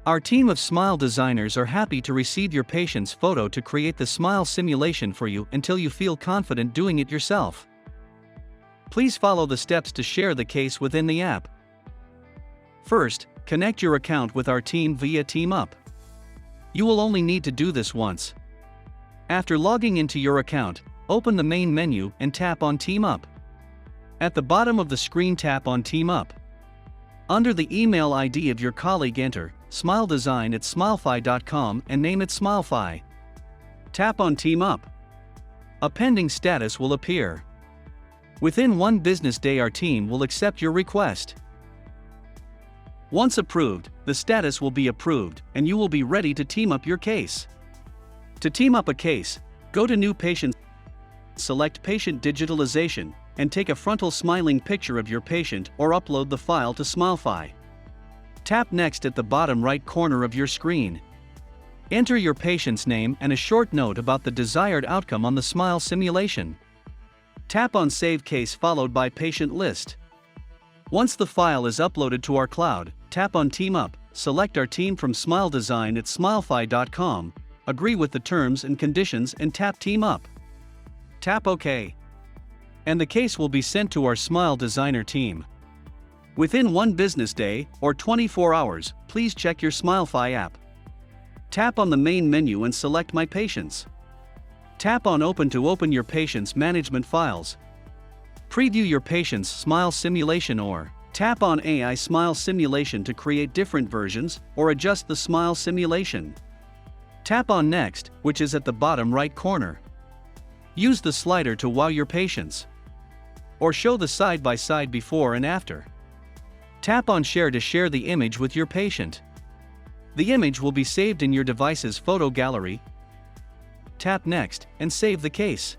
Our team of smile designers are happy to receive your patient's photo to create the smile simulation for you until you feel confident doing it yourself. Please follow the steps to share the case within the app. First, connect your account with our team via TeamUp. You will only need to do this once. After logging into your account, open the main menu and tap on TeamUp. At the bottom of the screen, tap on TeamUp. Under the email ID of your colleague, enter smiledesign@smilefy.com and name it Smilefy. Tap on TeamUp. A pending status will appear. Within 1 business day, our team will accept your request. Once approved, the status will be approved and you will be ready to team up your case. To team up a case, go to New Patient, select Patient Digitalization, and take a frontal smiling picture of your patient or upload the file to Smilefy. Tap Next at the bottom right corner of your screen. Enter your patient's name and a short note about the desired outcome on the smile simulation. Tap on Save Case followed by Patient List. Once the file is uploaded to our cloud, tap on Team Up, select our team from smiledesign@smilefy.com, agree with the terms and conditions and tap Team Up. Tap OK. And the case will be sent to our Smile Designer team. Within 1 business day, or 24 hours, please check your Smilefy app. Tap on the main menu and select My Patients. Tap on Open to open your patient's management files. Preview your patient's smile simulation or tap on AI Smile Simulation to create different versions or adjust the smile simulation. Tap on Next, which is at the bottom right corner. Use the slider to wow your patients, or show the side-by-side before and after. Tap on Share to share the image with your patient. The image will be saved in your device's photo gallery. Tap Next and save the case.